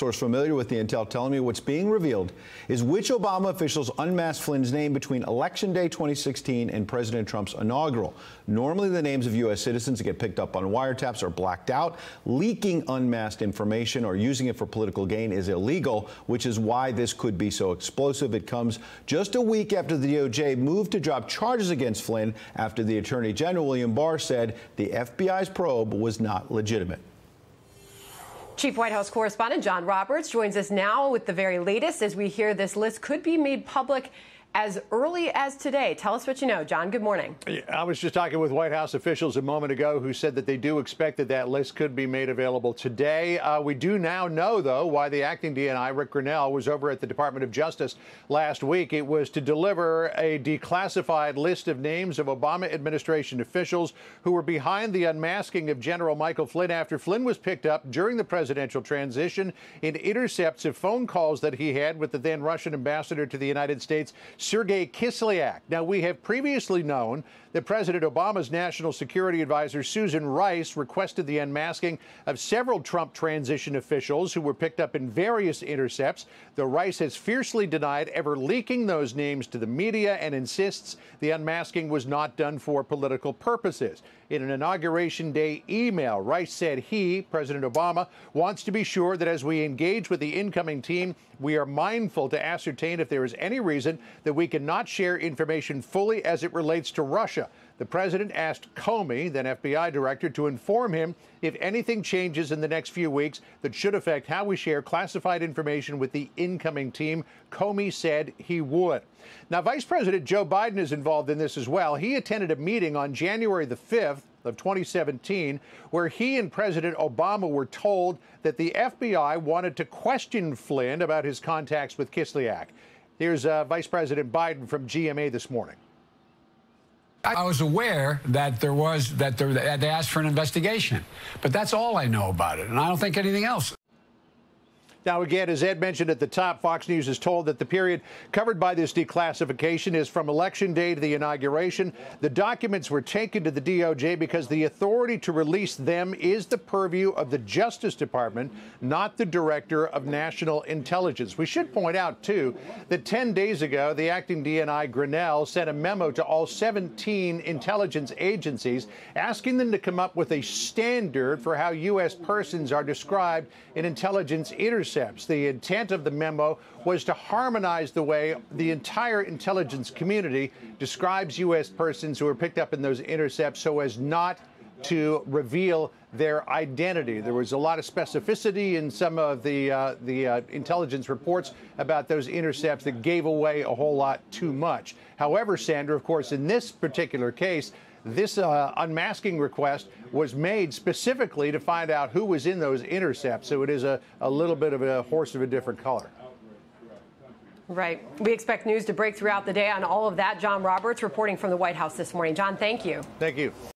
source familiar with the intel telling me what's being revealed is which Obama officials unmasked Flynn's name between Election Day 2016 and President Trump's inaugural. Normally, the names of U.S. citizens that get picked up on wiretaps are blacked out. Leaking unmasked information or using it for political gain is illegal, which is why this could be so explosive. It comes just a week after the DOJ moved to drop charges against Flynn after the Attorney General, William Barr, said the FBI's probe was not legitimate. Chief White House correspondent John Roberts joins us now with the very latest as we hear this list could be made public as early as today. Tell us what you know. John, good morning. I was just talking with White House officials a moment ago who said that they do expect that list could be made available today. We do now know, though, why the acting DNI, Rick Grenell, was over at the Department of Justice last week. It was to deliver a declassified list of names of Obama administration officials who were behind the unmasking of General Michael Flynn after Flynn was picked up during the presidential transition in intercepts of phone calls that he had with the then Russian ambassador to the United States, Sergei Kislyak. Now, we have previously known that President Obama's national security advisor, Susan Rice, requested the unmasking of several Trump transition officials who were picked up in various intercepts, though Rice has fiercely denied ever leaking those names to the media and insists the unmasking was not done for political purposes. In an Inauguration Day email, Rice said he, President Obama, wants to be sure that as we engage with the incoming team, we are mindful to ascertain if there is any reason that we cannot share information fully as it relates to Russia. The president asked Comey, then FBI director, to inform him if anything changes in the next few weeks that should affect how we share classified information with the incoming team. Comey said he would. Now, Vice President Joe Biden is involved in this as well. He attended a meeting on January the 5th of 2017, where he and President Obama were told that the FBI wanted to question Flynn about his contacts with Kislyak. Here's Vice President Biden from GMA this morning. I was aware that they asked for an investigation, but that's all I know about it, and I don't think anything else. Now, again, as Ed mentioned at the top, Fox News is told that the period covered by this declassification is from Election Day to the inauguration. The documents were taken to the DOJ because the authority to release them is the purview of the Justice Department, not the Director of National Intelligence. We should point out, too, that 10 days ago, the acting DNI Grenell sent a memo to all 17 intelligence agencies asking them to come up with a standard for how U.S. persons are described in intelligence intercepts. The intent of the memo was to harmonize the way the entire intelligence community describes U.S. persons who are picked up in those intercepts so as not to reveal their identity. There was a lot of specificity in some of the intelligence reports about those intercepts that gave away a whole lot too much. However, Sandra, of course, in this particular case, this unmasking request was made specifically to find out who was in those intercepts. So it is a little bit of a horse of a different color. Right. We expect news to break throughout the day on all of that. John Roberts reporting from the White House this morning. John, thank you. Thank you.